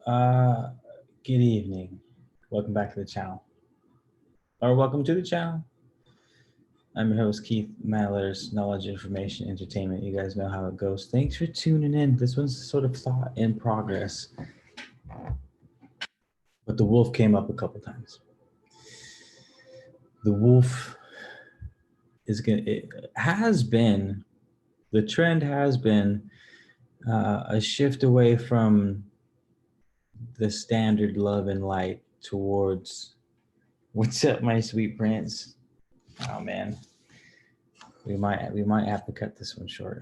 Uh, Good evening. Welcome back to the channel. Or welcome to the channel. I'm your host, Keith. My letters, knowledge, information, entertainment. You guys know how it goes. Thanks for tuning in. This one's sort of thought in progress. But the wolf came up a couple times. The wolf the trend has been a shift away from the standard love and light towards what's up, my sweet prince. Oh man, we might have to cut this one short.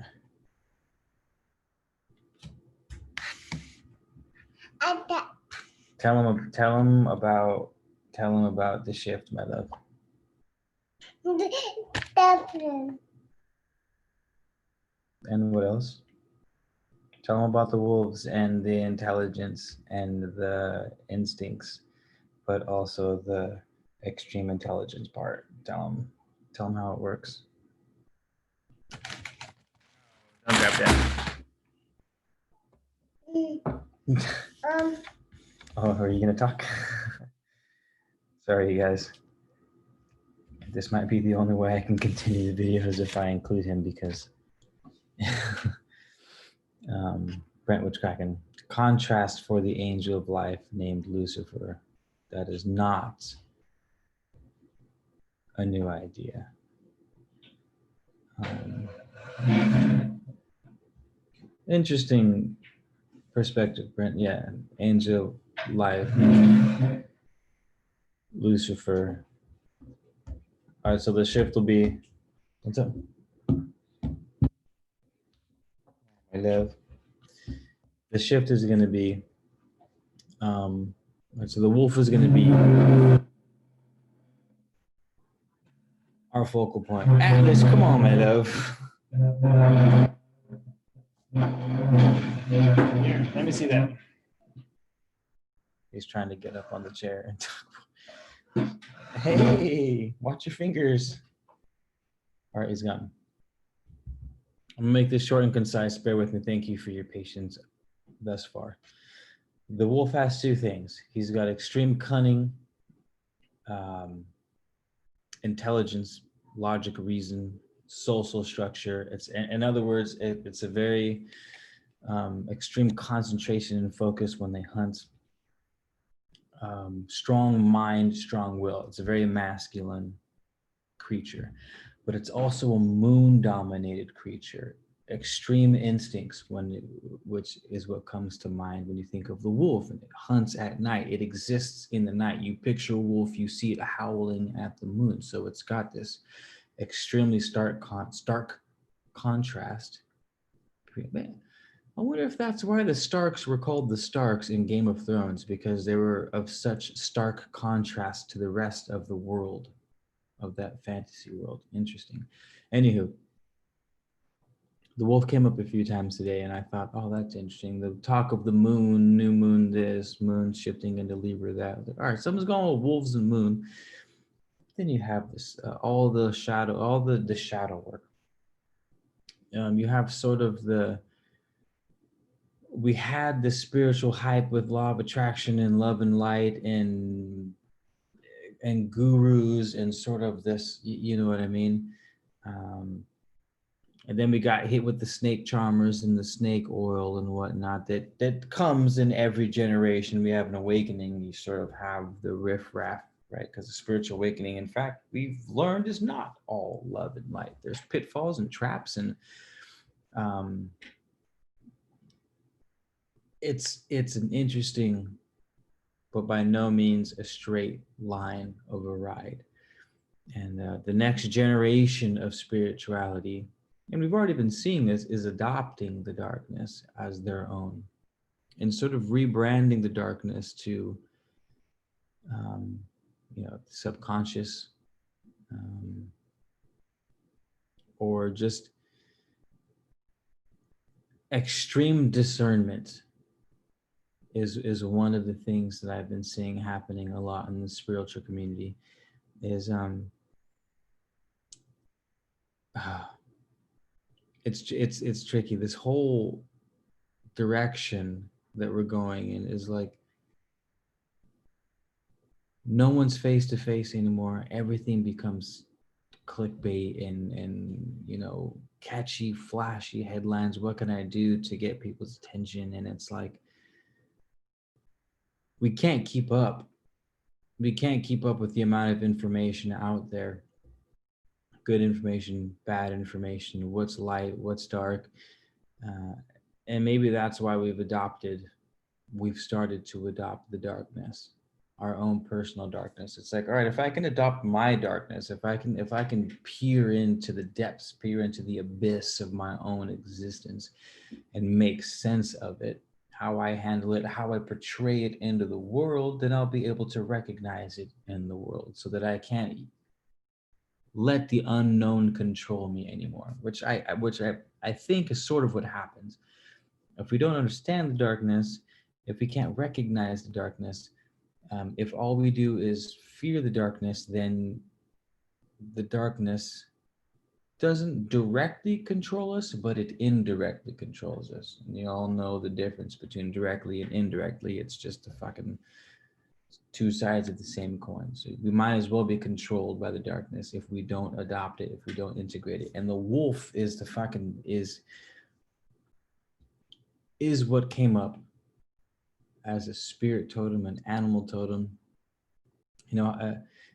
Tell him about the shift, my love. And what else? Tell him about the wolves and the intelligence and the instincts, but also the extreme intelligence part. Tell him how it works. Don't grab that. Oh, are you gonna talk? Sorry, you guys. This might be the only way I can continue the videos if I include him, because Brentwood's cracking. Contrast for the angel of life named Lucifer. That is not a new idea. Interesting perspective, Brent. Yeah, angel, life, Lucifer. All right, so the shift will be, what's up? I love. The shift is going to be, so the wolf is going to be our focal point. Atlas, come on, my love. Here, let me see that. He's trying to get up on the chair and talk. Hey, watch your fingers. All right, he's gone. I'm gonna make this short and concise. Bear with me. Thank you for your patience thus far. The wolf has two things. He's got extreme cunning, intelligence, logic, reason, social structure. It's, in other words, it's a very extreme concentration and focus when they hunt. Strong mind, strong will. It's a very masculine creature, but it's also a moon-dominated creature. Extreme instincts, which is what comes to mind when you think of the wolf. And it hunts at night. It exists in the night. You picture a wolf, you see it howling at the moon. So it's got this extremely stark contrast. Man, I wonder if that's why the Starks were called the Starks in Game of Thrones, because they were of such stark contrast to the rest of the world, of that fantasy world. Interesting. Anywho, the wolf came up a few times today, and I thought, oh, that's interesting. The talk of the moon, new moon this, moon shifting into Libra that. All right, something's going on with wolves and moon. Then you have this, all the shadow work. You have sort of we had this spiritual hype with law of attraction and love and light and gurus and sort of this, you know what I mean? And then we got hit with the snake charmers and the snake oil and whatnot. That comes in every generation. We have an awakening. You sort of have the riffraff, right? Because the spiritual awakening, in fact, we've learned, is not all love and light. There's pitfalls and traps, and it's an interesting, but by no means a straight line of a ride. And the next generation of spirituality, and we've already been seeing this, is adopting the darkness as their own and sort of rebranding the darkness to, subconscious, or just extreme discernment is one of the things that I've been seeing happening a lot in the spiritual community. Is it's tricky. This whole direction that we're going in is like no one's face to face anymore. Everything becomes clickbait and catchy, flashy headlines. What can I do to get people's attention? And it's like we can't keep up. We can't keep up with the amount of information out there. Good information, bad information, what's light, what's dark. Uh, and maybe that's why we've started to adopt the darkness, our own personal darkness. It's like, all right, if I can adopt my darkness, if I can peer into the depths, peer into the abyss of my own existence and make sense of it, how I handle it, how I portray it into the world, then I'll be able to recognize it in the world so that I can't let the unknown control me anymore, which I think is sort of what happens. If we don't understand the darkness, if we can't recognize the darkness, if all we do is fear the darkness, then the darkness doesn't directly control us, but it indirectly controls us. And you all know the difference between directly and indirectly. It's just the fucking two sides of the same coin. So we might as well be controlled by the darkness if we don't adopt it, if we don't integrate it. And the wolf is the fucking is what came up as a spirit totem, an animal totem.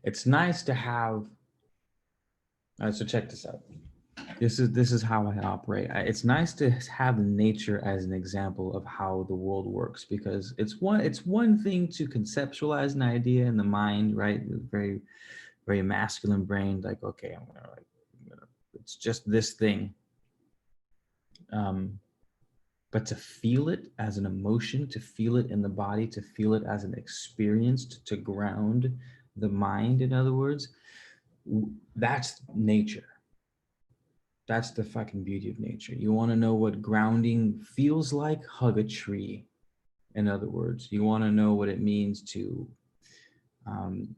It's nice to have. So check this out. This is how I operate. It's nice to have nature as an example of how the world works, because it's one thing to conceptualize an idea in the mind, right? Very very masculine brain, like, okay, it's just this thing. But to feel it as an emotion, to feel it in the body, to feel it as an experience, to ground the mind, in other words, that's nature. That's the fucking beauty of nature. You want to know what grounding feels like? Hug a tree. In other words, you want to know what it means to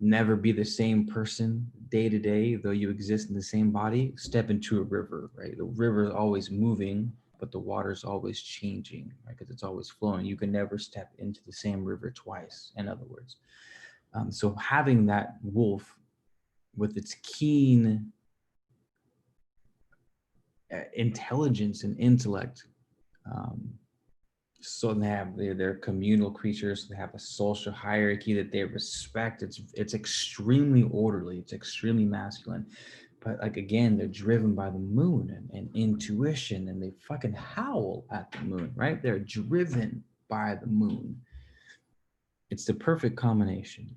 never be the same person day to day, though you exist in the same body. Step into a river, right? The river is always moving, but the water's always changing, right? Because it's always flowing. You can never step into the same river twice, in other words. So having that wolf with its keen intelligence and intellect, so they're communal creatures. They have a social hierarchy that they respect. It's extremely orderly. It's extremely masculine. But like, again, they're driven by the moon and intuition, and they fucking howl at the moon, right? They're driven by the moon. It's the perfect combination.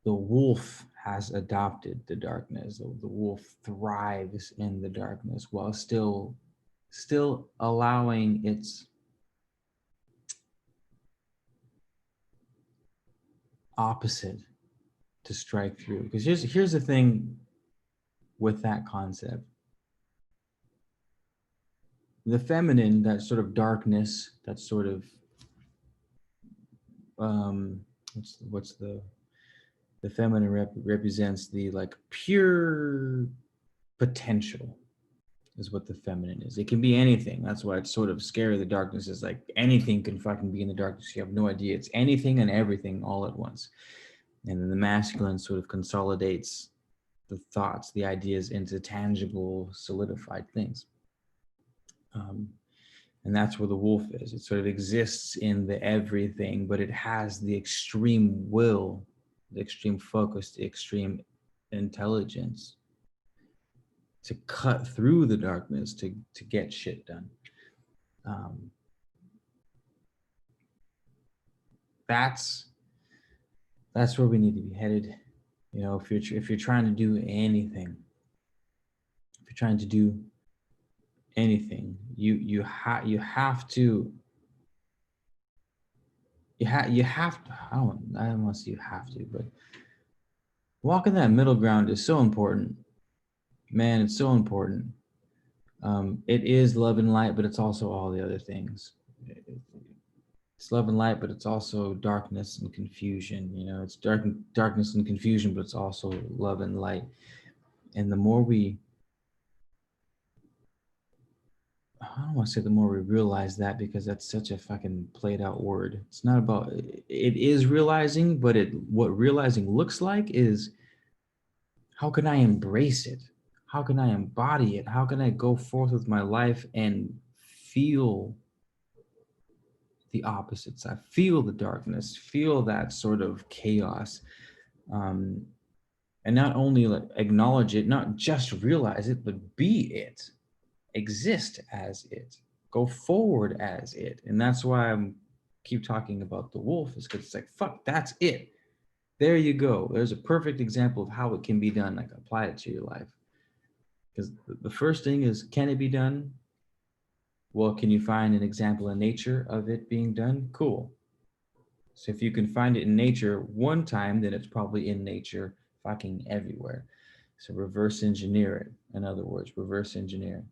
The wolf has adopted the darkness. The wolf thrives in the darkness while still allowing its opposite to strike through. Because here's the thing with that concept. The feminine, that sort of darkness, that sort of what's the feminine represents the like pure potential, is what the feminine is. It can be anything. That's why it's sort of scary. The darkness is like anything can fucking be in the darkness. You have no idea. It's anything and everything all at once. And then the masculine sort of consolidates the thoughts, the ideas into tangible, solidified things. And that's where the wolf is. It sort of exists in the everything, but it has the extreme will, the extreme focus, the extreme intelligence to cut through the darkness to get shit done. That's where we need to be headed. If you're trying to do anything, you have to. I don't want to say you have to, but walking that middle ground is so important. Man, it's so important. It is love and light, but it's also all the other things. It's love and light, but it's also darkness and confusion. It's darkness and confusion, but it's also love and light. And the more we I don't want to say the more we realize that, because that's such a fucking played out word. It's not about, it is realizing, but what realizing looks like is, how can I embrace it? How can I embody it? How can I go forth with my life and feel the opposite side, feel the darkness, feel that sort of chaos, um, and not only like acknowledge it, not just realize it, but be it, exist as it, go forward as it. And that's why I'm keep talking about the wolf, is because it's like, fuck, that's it. There you go. There's a perfect example of how it can be done. Like, apply it to your life. Because the first thing is, can it be done? Well, can you find an example in nature of it being done? Cool. So if you can find it in nature one time, then it's probably in nature fucking everywhere. So reverse engineer it. In other words, reverse engineer.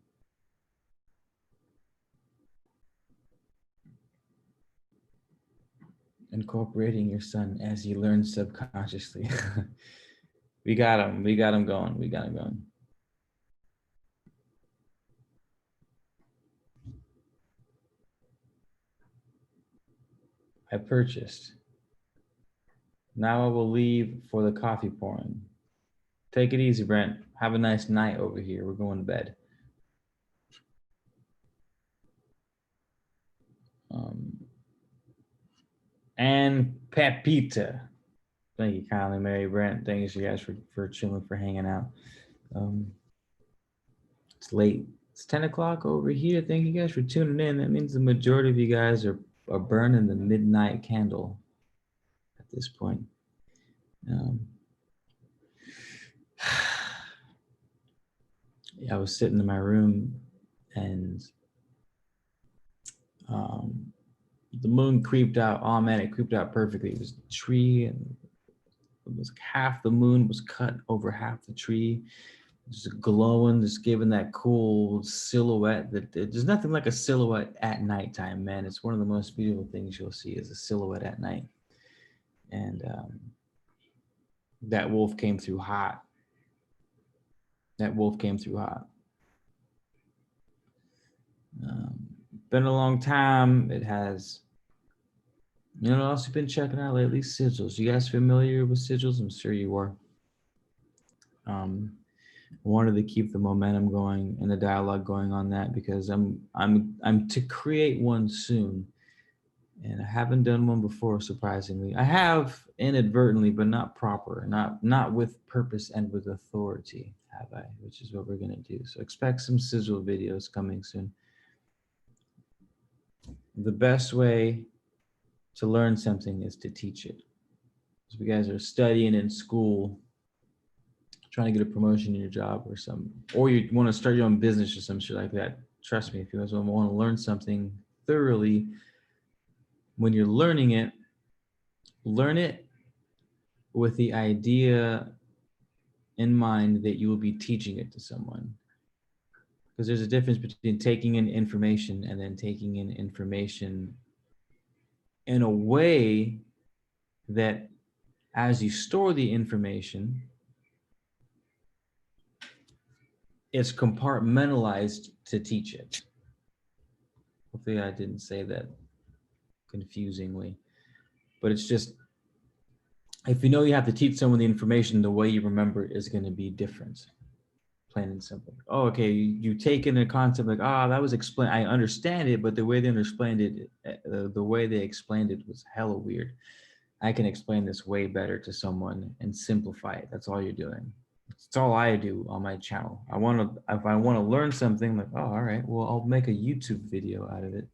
Incorporating your son as he learns subconsciously. We got him. We got him going. We got him going. I purchased. Now I will leave for the coffee pouring. Take it easy, Brent. Have a nice night over here. We're going to bed. And Pepita. Thank you, kindly, Mary Brent. Thank you guys for chilling, for hanging out. It's late. It's 10 o'clock over here. Thank you guys for tuning in. That means the majority of you guys are burning the midnight candle at this point. I was sitting in my room, and the moon creeped out. Oh man, it creeped out perfectly. It was a tree, and it was half the moon was cut over half the tree, just glowing, just giving that cool silhouette. There's nothing like a silhouette at nighttime, man. It's one of the most beautiful things you'll see, is a silhouette at night. And that wolf came through hot. That wolf came through hot. Been a long time. It has. You know what else you've been checking out lately? Sigils. You guys familiar with sigils? I'm sure you are. I wanted to keep the momentum going and the dialogue going on that, because I'm to create one soon, and I haven't done one before. Surprisingly, I have inadvertently, but not proper, not with purpose and with authority, have I? Which is what we're gonna do. So expect some sigil videos coming soon. The best way to learn something is to teach it. So if you guys are studying in school, trying to get a promotion in your job or you want to start your own business or some shit like that, trust me, if you guys want to learn something thoroughly, when you're learning it, learn it with the idea in mind that you will be teaching it to someone. Because there's a difference between taking in information and then taking in information in a way that, as you store the information, it's compartmentalized to teach it. Hopefully I didn't say that confusingly, but it's just, if you know you have to teach someone the information, the way you remember it is going to be different, plain and simple. Oh, okay, you take in a concept like, that was explained, I understand it, but the way they explained it, was hella weird. I can explain this way better to someone and simplify it. That's all you're doing. It's all I do on my channel. If I want to learn something, I'm like, all right, well, I'll make a YouTube video out of it.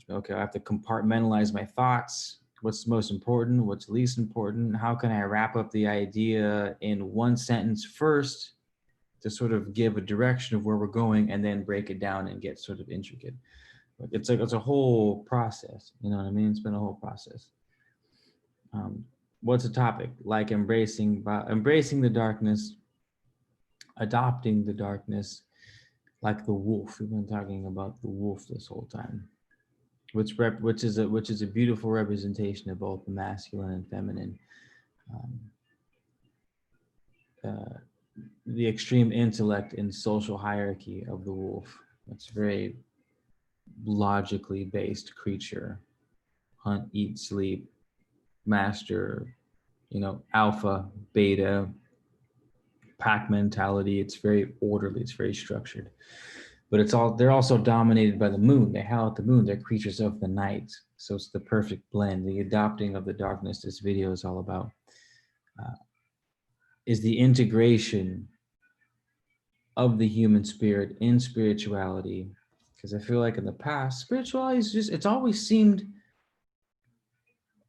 Okay, I have to compartmentalize my thoughts. What's most important? What's least important? How can I wrap up the idea in one sentence first to sort of give a direction of where we're going, and then break it down and get sort of intricate? It's a whole process. You know what I mean? It's been a whole process. What's a topic? Like embracing the darkness, adopting the darkness, like the wolf. We've been talking about the wolf this whole time, which is a beautiful representation of both the masculine and feminine. The extreme intellect and social hierarchy of the wolf, It's a very logically based creature. Hunt, eat, sleep, master, alpha, beta, pack mentality. It's very orderly. It's very structured. But they're also dominated by the moon. They howl at the moon. They're creatures of the night. So it's the perfect blend. The adopting of the darkness this video is all about is the integration of the human spirit in spirituality. Because I feel like in the past, spirituality is it's always seemed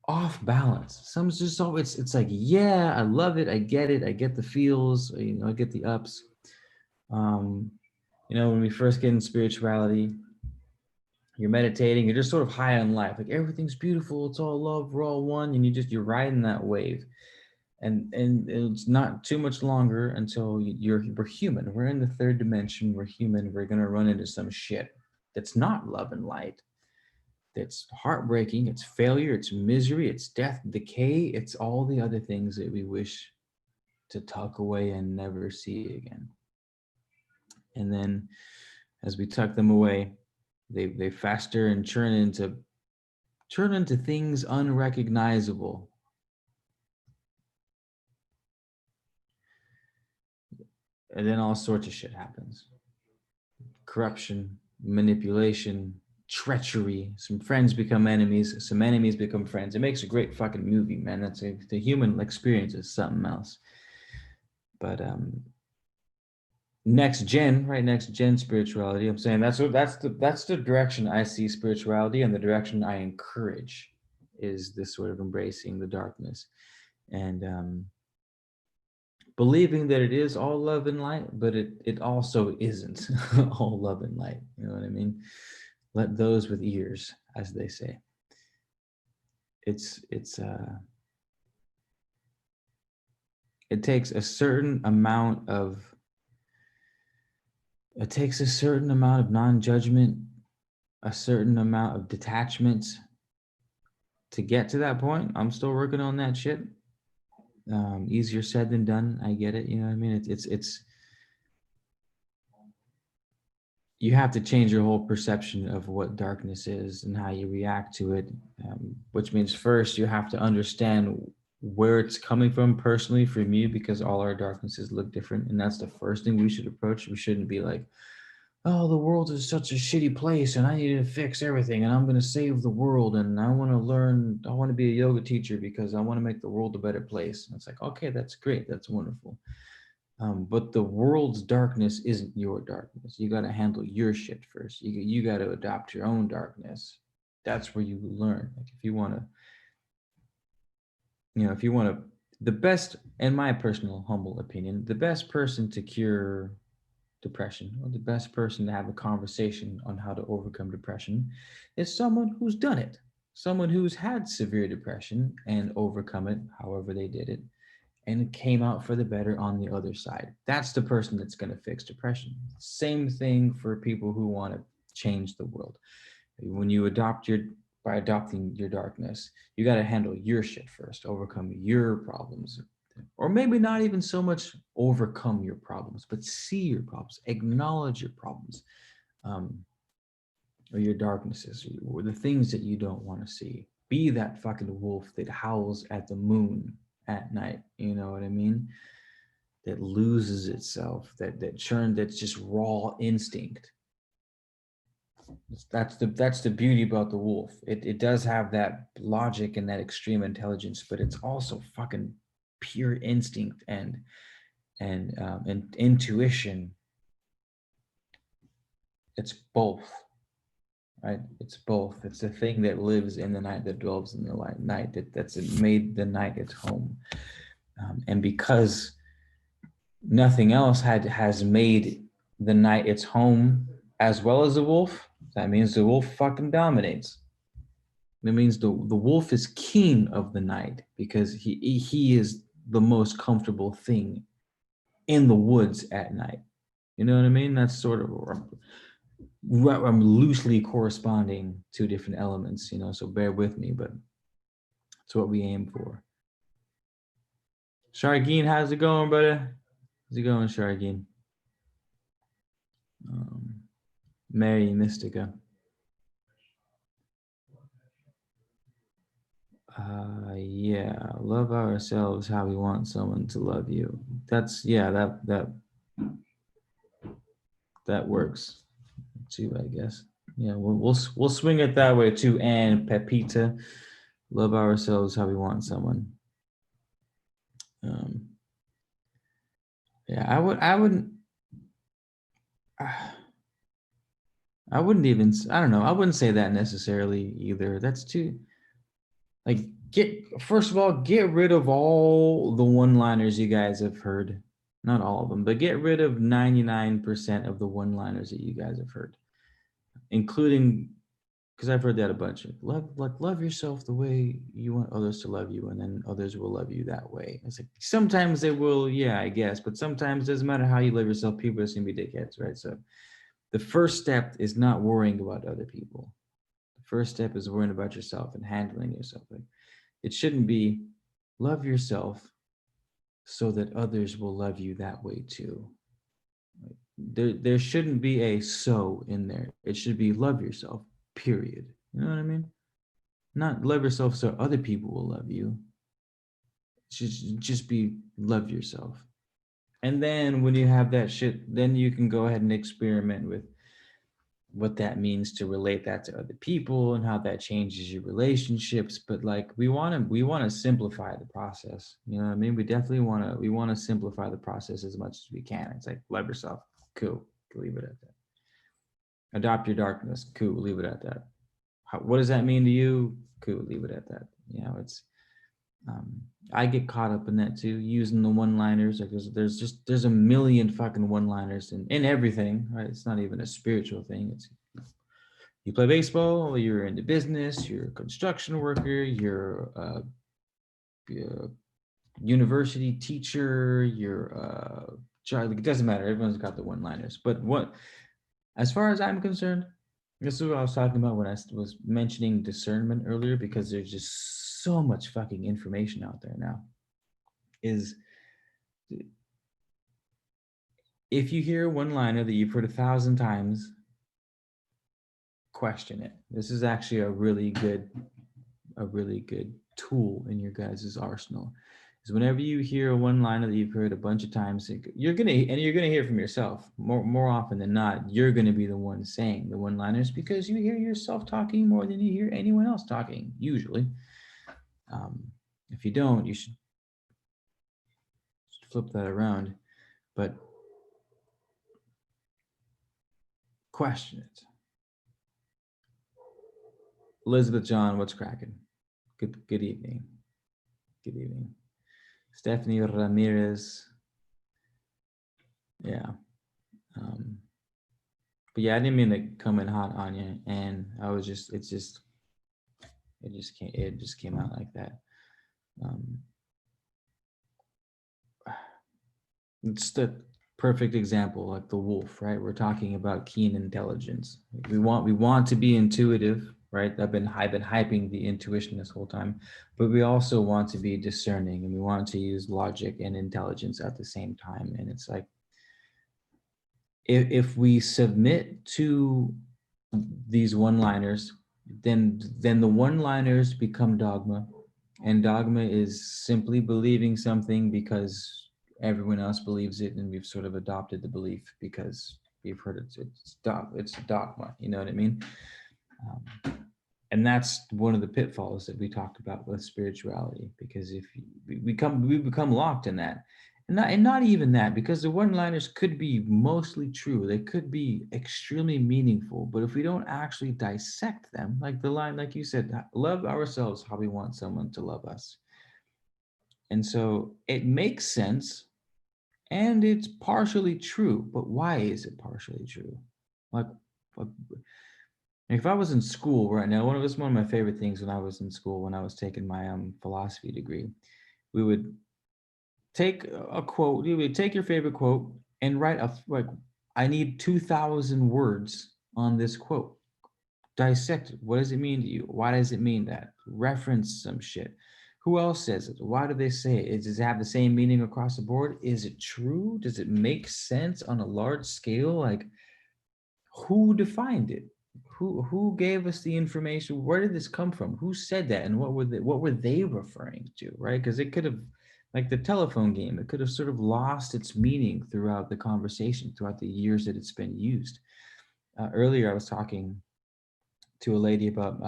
off balance. Some's just always, it's like, yeah, I love it. I get it. I get the feels, I get the ups. When we first get in spirituality, you're meditating, you're just sort of high on life. Like everything's beautiful. It's all love. We're all one. And you're riding that wave. And it's not too much longer until we're human. We're in the third dimension. We're human. We're going to run into some shit that's not love and light. That's heartbreaking. It's failure. It's misery. It's death, decay. It's all the other things that we wish to tuck away and never see again. And then as we tuck them away, they fester and turn into things unrecognizable. And then all sorts of shit happens. Corruption, manipulation, treachery. Some friends become enemies. Some enemies become friends. It makes a great fucking movie, man. The human experience is something else. But next gen spirituality. I'm saying that's the direction I see spirituality, and the direction I encourage is this sort of embracing the darkness and believing that it is all love and light, but it also isn't all love and light. You know what I mean? Let those with ears, as they say. It takes a certain amount of non-judgment, a certain amount of detachment to get to that point. I'm still working on that shit. Easier said than done. I get it. You know what I mean? It's you have to change your whole perception of what darkness is and how you react to it, which means first you have to understand where it's coming from personally from you, because all our darknesses look different. And that's the first thing we should approach. We shouldn't be like, oh, the world is such a shitty place and I need to fix everything and I'm going to save the world and I want to be a yoga teacher because I want to make the world a better place. And it's like, okay, that's great. That's wonderful. But the world's darkness isn't your darkness. You got to handle your shit first. You got to adopt your own darkness. That's where you learn. Like if you want to, the best, in my personal humble opinion, the best person to cure depression, or the best person to have a conversation on how to overcome depression, is someone who's done it. Someone who's had severe depression and overcome it, however they did it, and came out for the better on the other side. That's the person that's going to fix depression. Same thing for people who want to change the world. When you by adopting your darkness, you got to handle your shit first, overcome your problems, or maybe not even so much overcome your problems, but see your problems, acknowledge your problems, or your darknesses, or the things that you don't want to see. Be that fucking wolf that howls at the moon at night. You know what I mean? That loses itself, that's just raw instinct. That's the beauty about the wolf. It does have that logic and that extreme intelligence, but it's also fucking pure instinct and intuition. It's both, right? It's both. It's the thing that lives in the night, that dwells in the night, that's made the night its home. And because nothing else has made the night its home as well as the wolf, that means the wolf fucking dominates. That means the wolf is king of the night because he is the most comfortable thing in the woods at night. You know what I mean? That's sort of, I'm loosely corresponding two different elements, so bear with me, but it's what we aim for. Shargeen, how's it going, brother? How's it going, Shargeen? Mary Mystica. Yeah, love ourselves how we want someone to love you. That's yeah, that works too, I guess. Yeah, we'll swing it that way too. And Pepita, love ourselves how we want someone. Um, yeah, I wouldn't even, I don't know, I wouldn't say that necessarily either. That's too, like, first of all, get rid of all the one-liners you guys have heard. Not all of them, but get rid of 99% of the one-liners that you guys have heard, including, because I've heard that a bunch. Love yourself the way you want others to love you, and then others will love you that way. It's like sometimes they will, yeah, I guess, but sometimes it doesn't matter how you love yourself, people are just gonna be dickheads, right? So the first step is not worrying about other people. The first step is worrying about yourself and handling yourself. Like, it shouldn't be love yourself so that others will love you that way too. There shouldn't be a so in there. It should be love yourself, period. You know what I mean? Not love yourself so other people will love you. It should just be love yourself. And then when you have that shit, then you can go ahead and experiment with what that means to relate that to other people and how that changes your relationships. But like we want to simplify the process. You know what I mean? We want to simplify the process as much as we can. It's like love yourself, cool, leave it at that. Adopt your darkness, cool, leave it at that. What does that mean to you? Cool, leave it at that. You know, it's um, I get caught up in that too, using the one-liners. Like there's a million fucking one-liners in everything, right? It's not even a spiritual thing. It's you play baseball, you're into business, you're a construction worker, you're a university teacher, you're a child. It doesn't matter. Everyone's got the one-liners. But as far as I'm concerned, this is what I was talking about when I was mentioning discernment earlier, because there's just so much fucking information out there now. Is if you hear a one-liner that you've heard 1,000 times, question it. This is actually a really good tool in your guys' arsenal. Is whenever you hear a one-liner that you've heard a bunch of times, you're gonna hear from yourself more often than not. You're gonna be the one saying the one-liners because you hear yourself talking more than you hear anyone else talking. Usually, if you don't, you should flip that around. But question it. Elizabeth John, what's cracking? Good evening. Good evening. Stephanie Ramirez. Yeah. But yeah, I didn't mean to come in hot on you, and I was just it just came out like that. It's the perfect example, like the wolf, right? We're talking about keen intelligence. We want to be intuitive, right? I've been hyping the intuition this whole time, but we also want to be discerning, and we want to use logic and intelligence at the same time. And it's like if we submit to these one-liners, then the one-liners become dogma, and dogma is simply believing something because everyone else believes it, and we've sort of adopted the belief because we've heard it's dogma. You know what I mean? And that's one of the pitfalls that we talked about with spirituality, because if we become locked in that, and not even that, because the one-liners could be mostly true, they could be extremely meaningful, but if we don't actually dissect them, like the line, like you said, love ourselves how we want someone to love us. And so it makes sense, and it's partially true, but why is it partially true? Like, if I was in school right now, one of my favorite things when I was in school, when I was taking my philosophy degree, we would take a quote. You would take your favorite quote and write like, I need 2,000 words on this quote. Dissect it. What does it mean to you? Why does it mean that? Reference some shit. Who else says it? Why do they say it? Does it have the same meaning across the board? Is it true? Does it make sense on a large scale? Like, Who defined it? Who gave us the information? Where did this come from? Who said that? And what were they referring to? Right? Because it could have, like the telephone game, it could have sort of lost its meaning throughout the conversation, throughout the years that it's been used. Earlier, I was talking to a lady about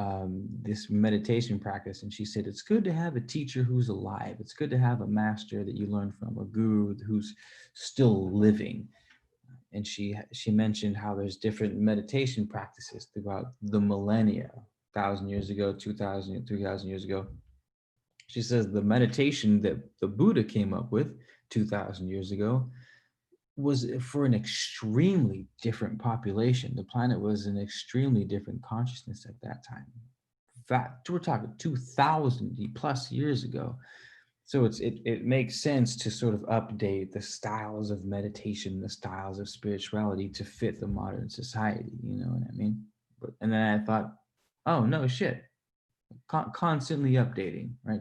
this meditation practice, and she said it's good to have a teacher who's alive. It's good to have a master that you learn from, a guru who's still living. And she mentioned how there's different meditation practices throughout the millennia, 1,000 years ago, 2,000, 3,000 years ago. She says the meditation that the Buddha came up with 2,000 years ago was for an extremely different population. The planet was an extremely different consciousness at that time. In fact, we're talking 2,000 plus years ago. So it makes sense to sort of update the styles of meditation, the styles of spirituality to fit the modern society. You know what I mean? And then I thought, oh no shit, constantly updating, right?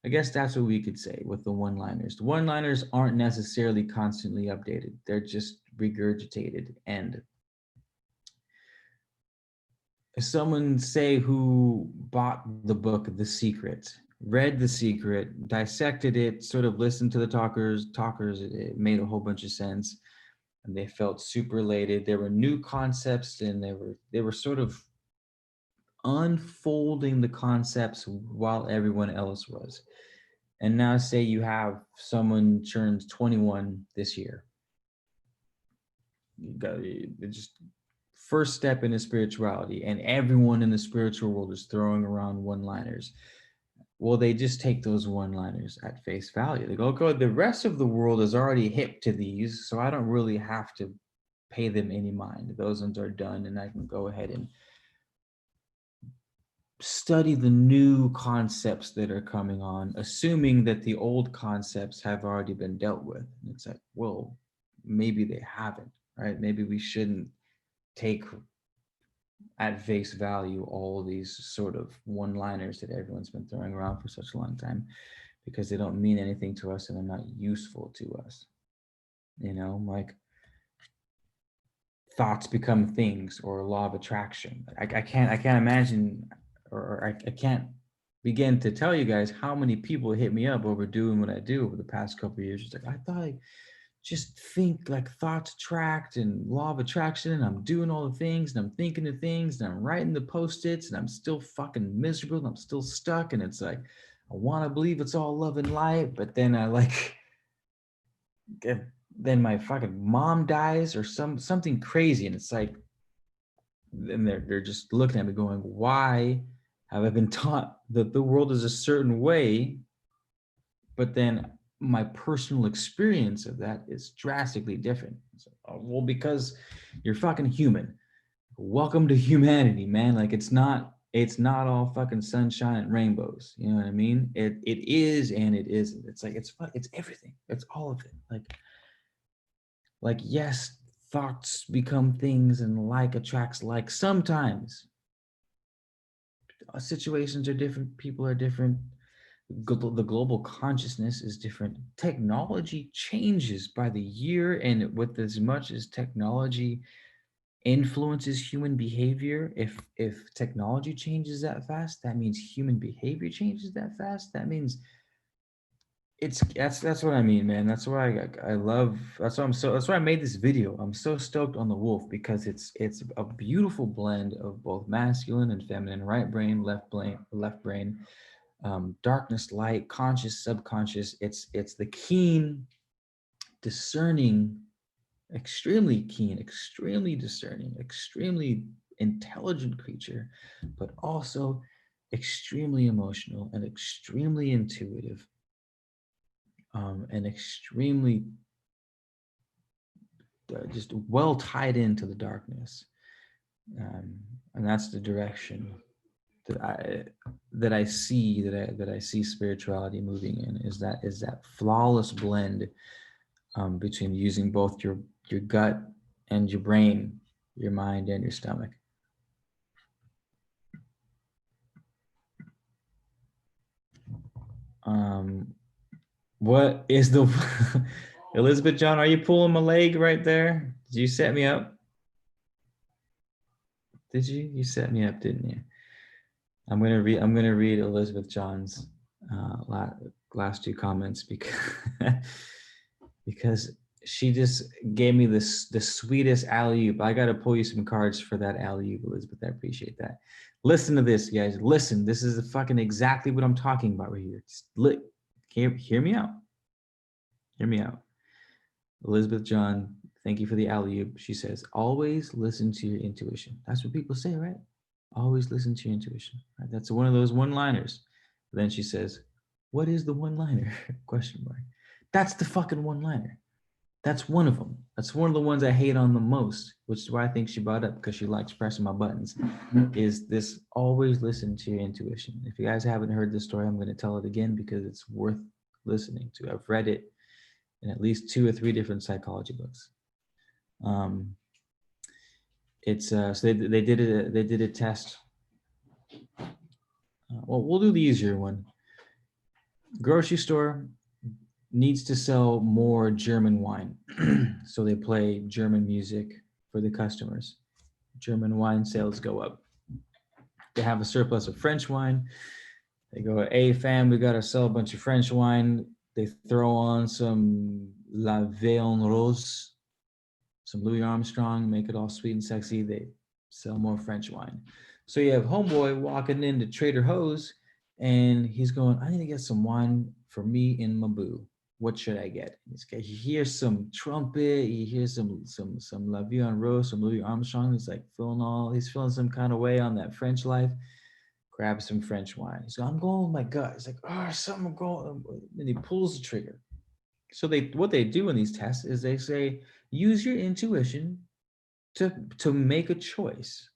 I guess that's what we could say with the one-liners. The one-liners aren't necessarily constantly updated. They're just regurgitated. And someone say who bought the book The Secret, read The Secret, dissected it, sort of listened to the talkers, it made a whole bunch of sense, and they felt super elated. There were new concepts, and they were sort of unfolding the concepts while everyone else was. And now say you have someone turns 21 this year. You got just first step into spirituality, and everyone in the spiritual world is throwing around one-liners. Well, they just take those one-liners at face value. They go, okay, the rest of the world is already hip to these, so I don't really have to pay them any mind. Those ones are done, and I can go ahead and study the new concepts that are coming on, assuming that the old concepts have already been dealt with. And it's like, well, maybe they haven't, right? Maybe we shouldn't take at face value all these sort of one-liners that everyone's been throwing around for such a long time, because they don't mean anything to us and they're not useful to us. You know, like thoughts become things, or law of attraction. I can't imagine, or I can't begin to tell you guys how many people hit me up over doing what I do over the past couple of years. It's like, I thought I just think like thoughts attract and law of attraction, and I'm doing all the things and I'm thinking the things and I'm writing the post-its and I'm still fucking miserable and I'm still stuck. And it's like, I want to believe it's all love and light, but then I like then my fucking mom dies or something crazy, and it's like, and they're just looking at me going, why have I been taught that the world is a certain way, but then my personal experience of that is drastically different? So, well, because you're fucking human. Welcome to humanity, man. Like it's not all fucking sunshine and rainbows. You know what I mean? It is and it isn't. It's like it's everything. It's all of it. Like yes, thoughts become things and like attracts like. Sometimes situations are different, people are different, the global consciousness is different, technology changes by the year, and with as much as technology influences human behavior, if technology changes that fast, that means human behavior changes that fast. That means that's what I mean, man. That's why I love, that's why I made this video. I'm so stoked on the wolf, because it's a beautiful blend of both masculine and feminine, right brain, left brain, darkness, light, conscious, subconscious. It's the keen, discerning, extremely keen, extremely discerning, extremely intelligent creature, but also extremely emotional and extremely intuitive, and extremely just well tied into the darkness, and that's the direction that I see spirituality moving in, is that flawless blend, between using both your gut and your brain, your mind and your stomach. What is the Elizabeth John? Are you pulling my leg right there? Did you set me up? Did you? You set me up, didn't you? I'm gonna read Elizabeth John's last two comments because because she just gave me the sweetest alley-oop. I gotta pull you some cards for that alley-oop, Elizabeth. I appreciate that. Listen to this, guys. Listen, this is fucking exactly what I'm talking about right here. Just hear me out. Hear me out. Elizabeth John, thank you for the alley-oop. She says, always listen to your intuition. That's what people say, right? Always listen to your intuition. Right? That's one of those one-liners. Then she says, what is the one-liner? Question mark. That's the fucking one-liner. That's one of them. That's one of the ones I hate on the most, which is why I think she brought up, because she likes pressing my buttons, is this: always listen to your intuition. If you guys haven't heard this story, I'm going to tell it again because it's worth listening to. I've read it in at least 2 or 3 different psychology books. It's so they did a test. Well, we'll do the easier one. Grocery store needs to sell more German wine, so they play German music for the customers. German wine sales go up. They have a surplus of French wine. They go, hey fam, we gotta sell a bunch of French wine. They throw on some La Vie en Rose, some Louis Armstrong, make it all sweet and sexy. They sell more French wine. So you have homeboy walking into Trader Joe's and he's going, I need to get some wine for me and my boo. What should I get? He hears some trumpet, he hears some La Vie en Rose, some Louis Armstrong. He's like he's feeling some kind of way on that French life. Grab some French wine. He's like, I'm going with my gut. He's like, oh, something going. And he pulls the trigger. So what they do in these tests is they say, use your intuition to make a choice.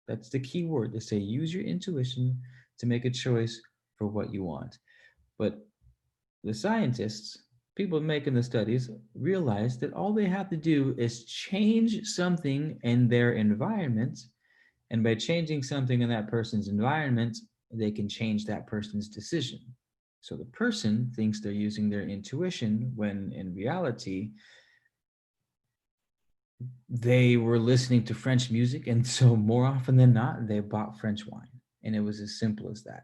That's the key word. They say, use your intuition to make a choice for what you want. But the scientists, people making the studies, realize that all they have to do is change something in their environment. And by changing something in that person's environment, they can change that person's decision. So the person thinks they're using their intuition when in reality, they were listening to French music. And so more often than not, they bought French wine. And it was as simple as that.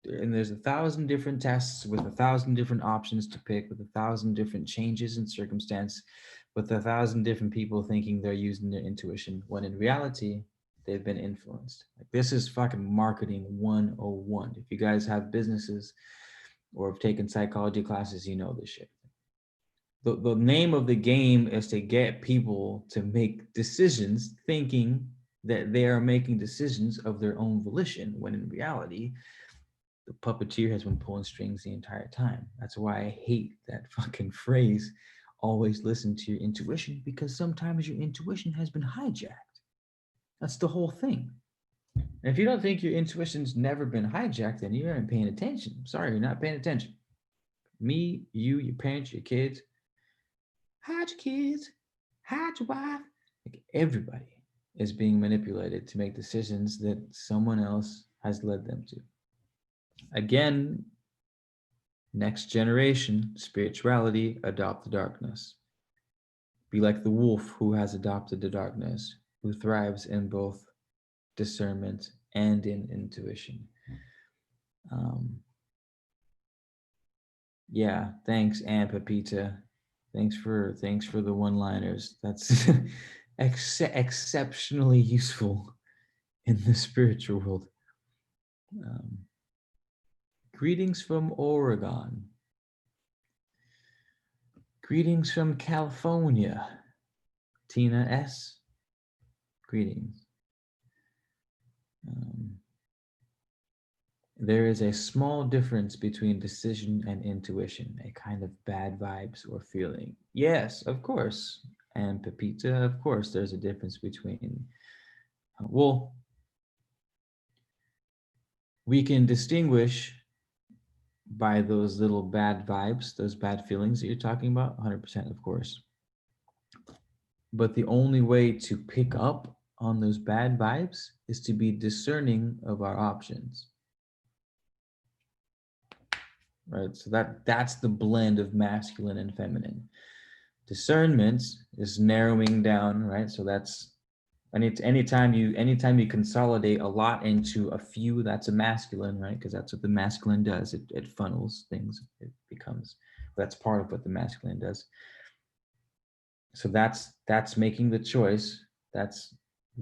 And there's 1,000 different tests with 1,000 different options to pick, with 1,000 different changes in circumstance, with 1,000 different people thinking they're using their intuition when in reality, they've been influenced. Like, this is fucking marketing 101. If you guys have businesses or have taken psychology classes, you know this shit. The name of the game is to get people to make decisions thinking that they are making decisions of their own volition, when in reality, the puppeteer has been pulling strings the entire time. That's why I hate that fucking phrase, always listen to your intuition, because sometimes your intuition has been hijacked. That's the whole thing. And if you don't think your intuition's never been hijacked, then you aren't paying attention. Sorry, you're not paying attention. Me, you, your parents, your kids, hide your kids, hide your wife. Like, everybody is being manipulated to make decisions that someone else has led them to. Again, next generation, spirituality, adopt the darkness. Be like the wolf who has adopted the darkness, who thrives in both discernment and in intuition. Yeah, thanks, Aunt Pepita. Thanks for the one-liners. That's exceptionally useful in the spiritual world. Greetings from Oregon. Greetings from California. Tina S. Greetings. There is a small difference between decision and intuition, a kind of bad vibes or feeling. Yes, of course. And Pepita, of course, there's a difference between, well, we can distinguish by those little bad vibes, those bad feelings that you're talking about, 100%, of course. But the only way to pick up on those bad vibes is to be discerning of our options. Right? So that's the blend of masculine and feminine. Discernment is narrowing down, right? So that's And it's anytime you consolidate a lot into a few, that's a masculine, right? Because that's what the masculine does. It funnels things. It becomes, that's part of what the masculine does. So that's making the choice. That's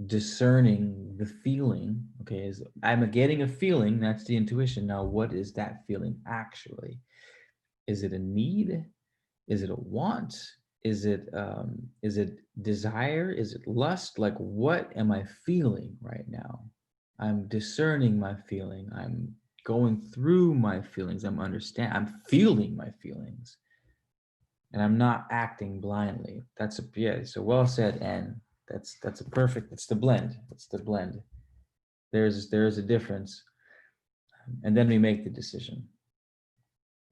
discerning the feeling. Okay, is I'm getting a feeling, that's the intuition. Now, what is that feeling actually? Is it a need? Is it a want? Is it desire? Is it lust? Like, what am I feeling right now? I'm discerning my feeling. I'm going through my feelings. I'm feeling my feelings, and I'm not acting blindly. That's a, yeah, so well said. And that's a perfect, it's the blend. It's the blend. There's a difference. And then we make the decision.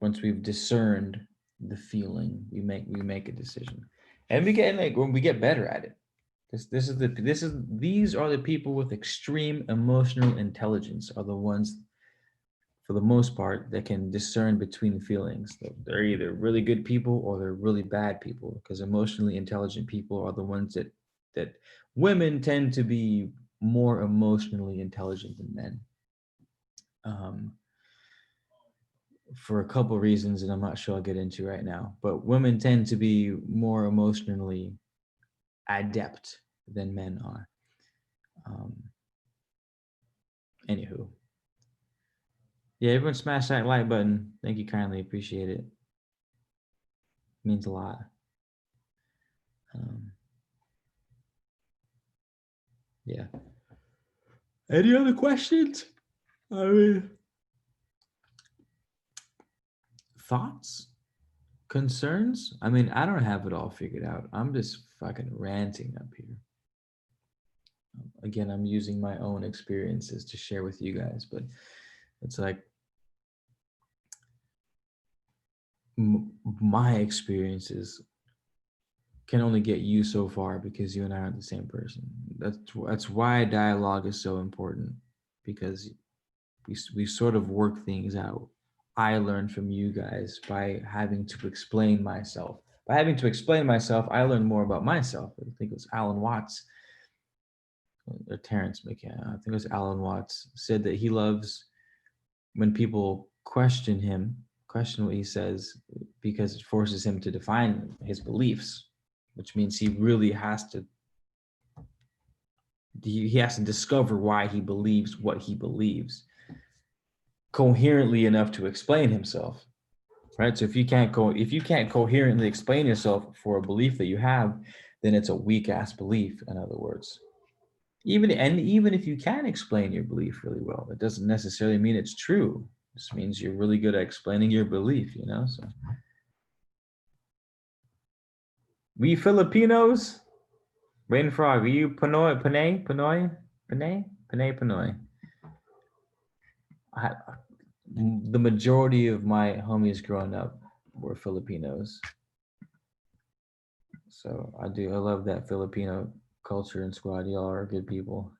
Once we've discerned the feeling, we make a decision, and we get, like, when we get better at it. These are the people with extreme emotional intelligence, are the ones, for the most part, that can discern between feelings. They're either really good people or they're really bad people, because emotionally intelligent people are the ones that women tend to be more emotionally intelligent than men. Um, for a couple reasons that I'm not sure I'll get into right now. But women tend to be more emotionally adept than men are. Um, Anywho, yeah, everyone smash that like button. Thank you kindly. Appreciate it. Means a lot. Um, yeah. Any other questions? I mean, thoughts? Concerns? I mean, I don't have it all figured out. I'm just fucking ranting up here. Again, I'm using my own experiences to share with you guys, but it's like, my experiences can only get you so far, because you and I aren't the same person. That's why dialogue is so important, because we sort of work things out. I learned from you guys by having to explain myself. By having to explain myself, I learned more about myself. I think it was Alan Watts or Terrence McKenna. I think it was Alan Watts said that he loves when people question what he says, because it forces him to define his beliefs, which means he has to discover why he believes what he believes coherently enough to explain himself, right? So if you can't coherently explain yourself for a belief that you have, then it's a weak ass belief, in other words. Even if you can explain your belief really well, it doesn't necessarily mean it's true. It just means you're really good at explaining your belief, so we Filipinos, Rain Frog, are you Pinoy? I, the majority of my homies growing up were Filipinos. So I love that Filipino culture and squad. Y'all are good people.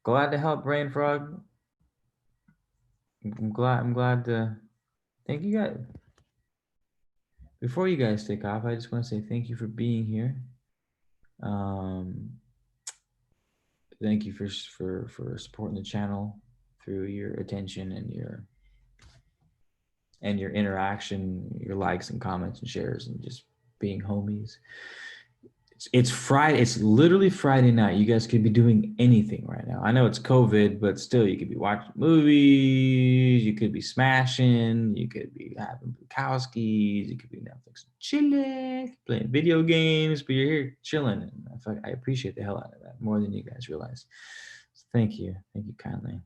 Glad to help, Brain Frog. I'm glad to thank you guys. Before you guys take off, I just want to say thank you for being here. Um, Thank you for supporting the channel through your attention and your interaction, your likes and comments and shares, and just being homies. It's Friday. It's literally Friday night. You guys could be doing anything right now. I know it's COVID, but still, you could be watching movies. You could be smashing. You could be having Bukowskis. You could be Netflix chilling, playing video games. But you're here chilling, and I appreciate the hell out of that more than you guys realize. So thank you kindly.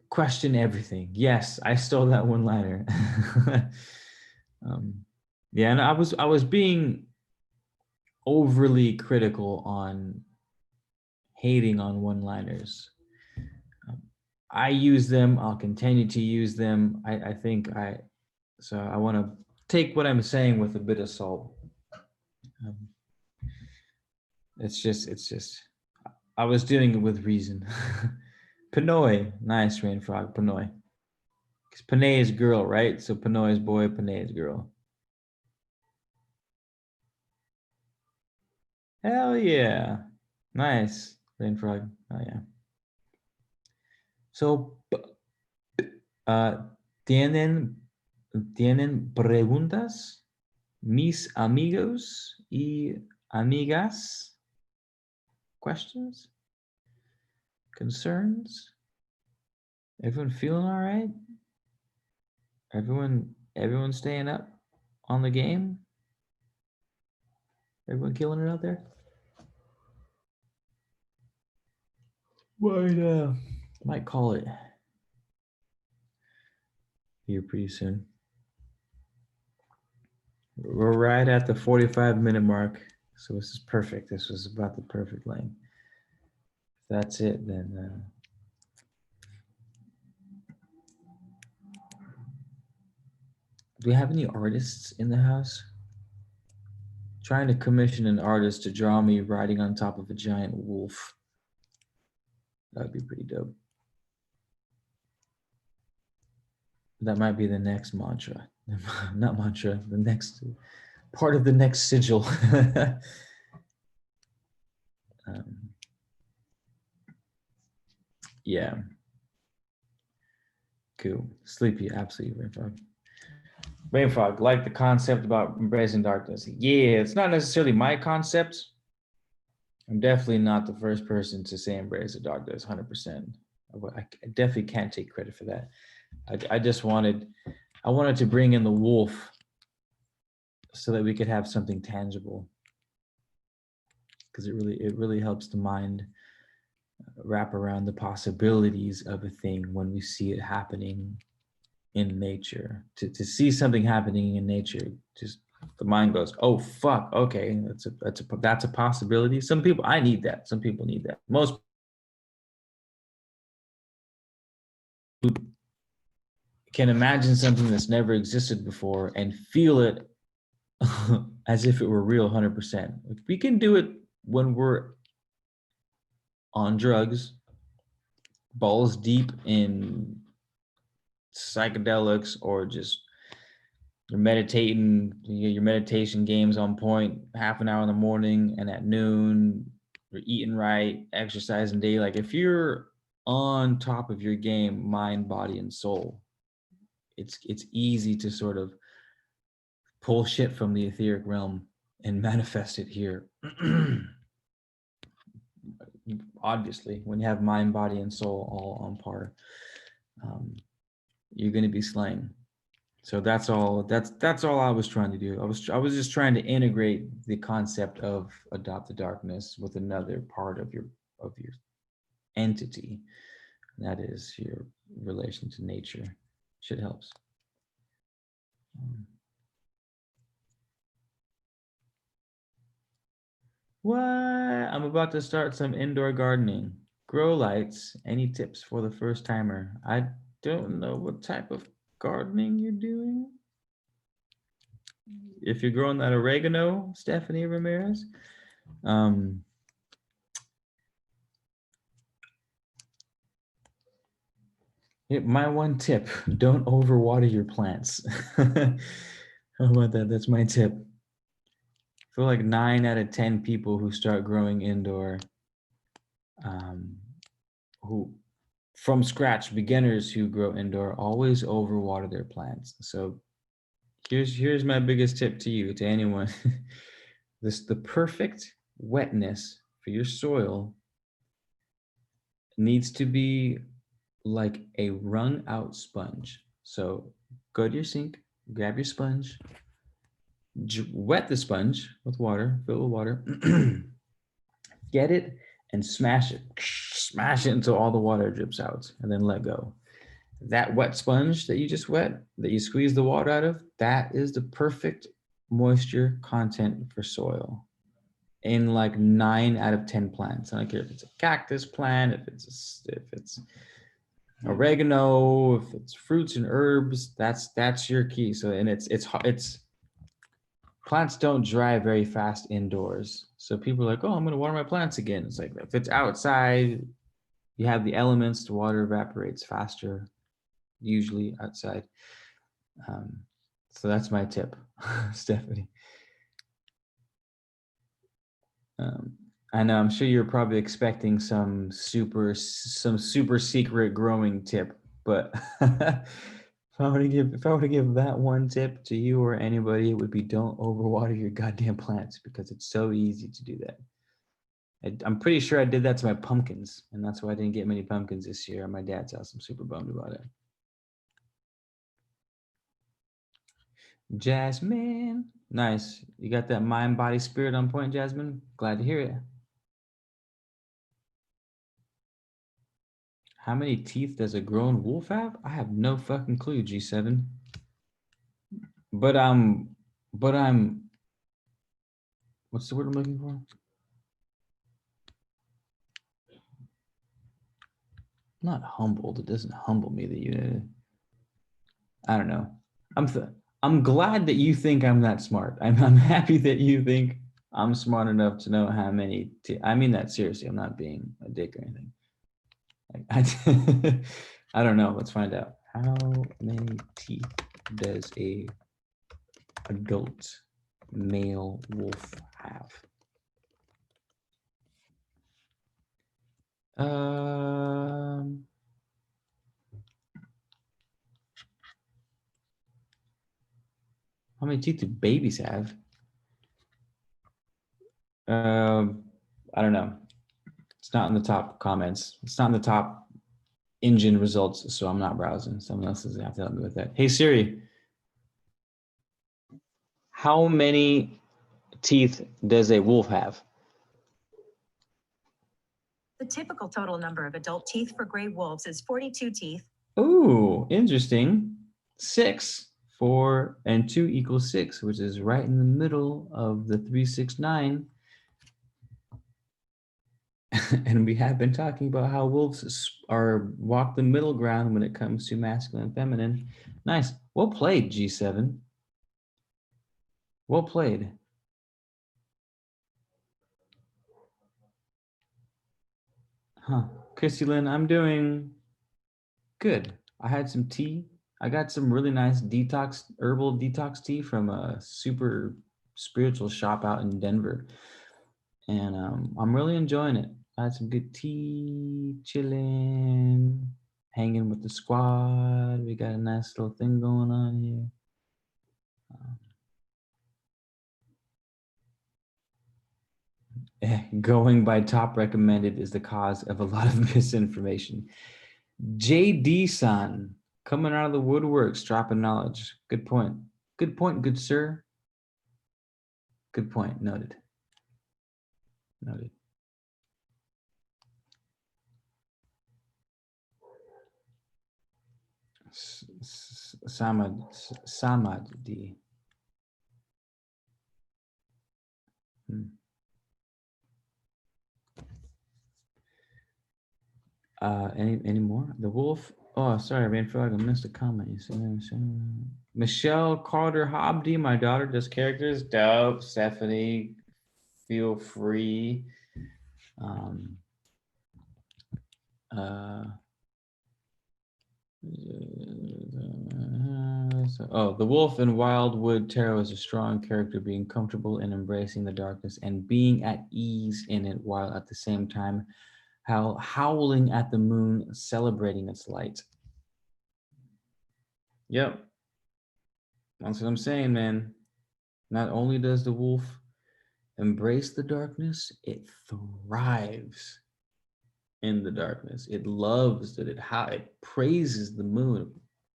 Question everything. Yes, I stole that one-liner. Yeah, and I was being overly critical on hating on one-liners. I use them. I'll continue to use them. So I want to take what I'm saying with a bit of salt. It's just, I was doing it with reason. Pinoy, nice, Rain Frog, Pinoy. Panay is girl, right? So Panoy is boy, Panay is girl. Hell yeah. Nice. Rain frog. Oh yeah. So uh tienen preguntas, mis amigos y amigas? Questions? Concerns? Everyone feeling all right? Everyone staying up on the game? Everyone killing it out there? Might call it here pretty soon. We're right at the 45-minute mark, so this is perfect. This was about the perfect length. If that's it, then do we have any artists in the house? Trying to commission an artist to draw me riding on top of a giant wolf. That'd be pretty dope. That might be the next mantra. Not mantra, the next part of the next sigil. Yeah. Cool. Sleepy, absolutely, Rain Frog. Rain Frog, like the concept about embracing darkness. Yeah, it's not necessarily my concept. I'm definitely not the first person to say embrace the darkness 100%. I definitely can't take credit for that. I just wanted to bring in the wolf so that we could have something tangible, because it really helps the mind wrap around the possibilities of a thing when we see it happening in nature. To see something happening in nature, just the mind goes, oh fuck, okay, that's a possibility. Some people, I need that. Some people need that. Most can imagine something that's never existed before and feel it as if it were real 100%. We can do it when we're on drugs, balls deep in psychedelics, or just you're meditating, you get your meditation games on point, half an hour in the morning and at noon, you're eating right, exercising daily. Like if you're on top of your game, mind, body, and soul, it's easy to sort of pull shit from the etheric realm and manifest it here. Obviously, when you have mind, body, and soul all on par, you're going to be slaying. So that's all. That's all I was trying to do. I was just trying to integrate the concept of adopt the darkness with another part of your entity. And that is your relation to nature. Shit helps. What? I'm about to start some indoor gardening. Grow lights. Any tips for the first timer? I don't know what type of gardening you're doing. If you're growing that oregano, Stephanie Ramirez, my one tip: don't overwater your plants. How about that? That's my tip. I feel like 9 out of 10 people who start growing indoor, who from scratch, beginners who grow indoor, always overwater their plants. So here's my biggest tip to you, to anyone. The perfect wetness for your soil needs to be like a wrung out sponge. So go to your sink, grab your sponge, wet the sponge with water, fill it with water, get it and smash it until all the water drips out, and then let go. That wet sponge that you just wet, that you squeeze the water out of, that is the perfect moisture content for soil in like 9 out of 10 plants. I don't care if it's a cactus plant, if it's oregano, if it's fruits and herbs, that's your key. So, and it's plants don't dry very fast indoors. So people are like, oh, I'm going to water my plants again. It's like, if it's outside, you have the elements, the water evaporates faster. usually outside. So that's my tip, Stephanie. I know, I'm sure you're probably expecting some super secret growing tip, but if I were to give that one tip to you or anybody, it would be don't overwater your goddamn plants, because it's so easy to do that. I'm pretty sure I did that to my pumpkins, and that's why I didn't get many pumpkins this year at my dad's house. I'm super bummed about it. Jasmine, nice. You got that mind, body, spirit on point, Jasmine. Glad to hear it. How many teeth does a grown wolf have? I have no fucking clue, G7. But I'm, what's the word I'm looking for? Not humbled. It doesn't humble me that you, I don't know. I'm glad that you think I'm that smart. I'm happy that you think I'm smart enough to know how many I mean that seriously. I'm not being a dick or anything. I don't know. Let's find out. How many teeth does a adult male wolf have? How many teeth do babies have? I don't know. It's not in the top comments. It's not in the top engine results, so I'm not browsing. Someone else is gonna have to help me with that. Hey Siri, how many teeth does a wolf have? The typical total number of adult teeth for gray wolves is 42 teeth. Ooh, interesting. 6. 4 and 2 equals 6, which is right in the middle of the 3, 6, 9. And we have been talking about how wolves walk the middle ground when it comes to masculine and feminine. Nice. Well played, G7. Well played. Huh. Christy Lynn, I'm doing good. I had some tea. I got some really nice herbal detox tea from a super spiritual shop out in Denver. And I'm really enjoying it. I had some good tea, chilling, hanging with the squad. We got a nice little thing going on here. Going by top recommended is the cause of a lot of misinformation. JD-san, coming out of the woodworks, dropping knowledge. Good point. Good point, good sir. Good point. Noted. Noted. Samadhi. Any more? The wolf. Oh, sorry, I feel like I missed a comment. You said Michelle Carter Hobdy, my daughter does characters. Dope. Stephanie, feel free. The wolf in Wildwood Tarot is a strong character, being comfortable in embracing the darkness and being at ease in it, while at the same time howling at the moon, celebrating its light. Yep. That's what I'm saying, man. Not only does the wolf embrace the darkness, it thrives in the darkness. It loves that it praises the moon.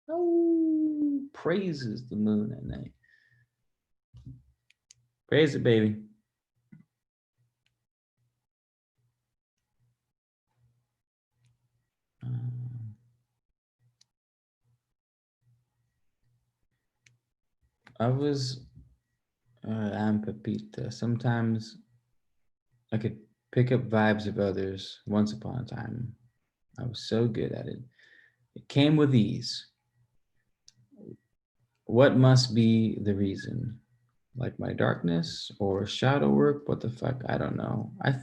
Oh, praises the moon at night. Praise it, baby. I'm Pepita. Sometimes I could pick up vibes of others. Once upon a time, I was so good at it. It came with ease. What must be the reason? Like my darkness or shadow work? What the fuck? I don't know. I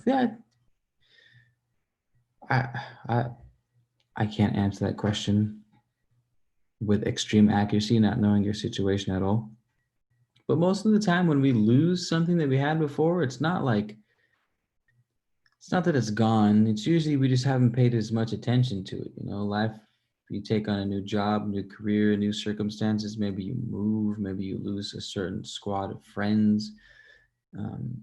can't answer that question. with extreme accuracy, not knowing your situation at all. But most of the time when we lose something that we had before, it's not that it's gone. It's usually we just haven't paid as much attention to it. Life, you take on a new job, new career, new circumstances. Maybe you move, maybe you lose a certain squad of friends. Um,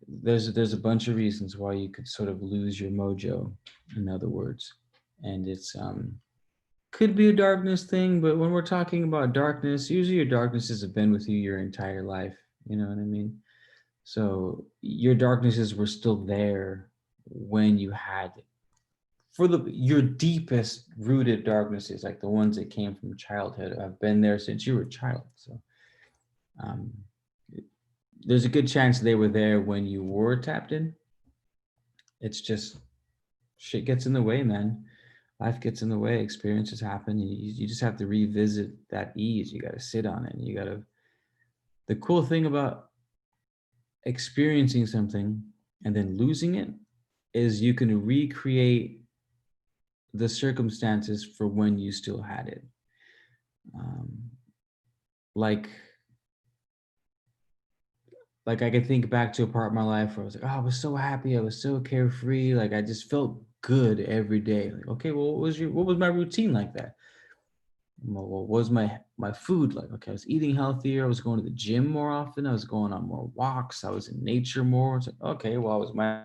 there's a bunch of reasons why you could sort of lose your mojo, in other words. And it's could be a darkness thing, but when we're talking about darkness, usually your darknesses have been with you your entire life. You know what I mean? So your darknesses were still there when you had it. For your deepest rooted darknesses, like the ones that came from childhood, have been there since you were a child. So um, there's a good chance they were there when you were tapped in. It's just shit gets in the way, man. Life gets in the way. Experiences happen. You just have to revisit that ease. You got to sit on it. You got to. The cool thing about experiencing something and then losing it is you can recreate the circumstances for when you still had it. Um, like like I could think back to a part of my life where I was like, oh, I was so happy, I was so carefree, like I just felt good every day. Like, okay, well, what was my routine like that? Well, what was my food like? Okay, I was eating healthier, I was going to the gym more often, I was going on more walks, I was in nature more. It's like, okay, well, was my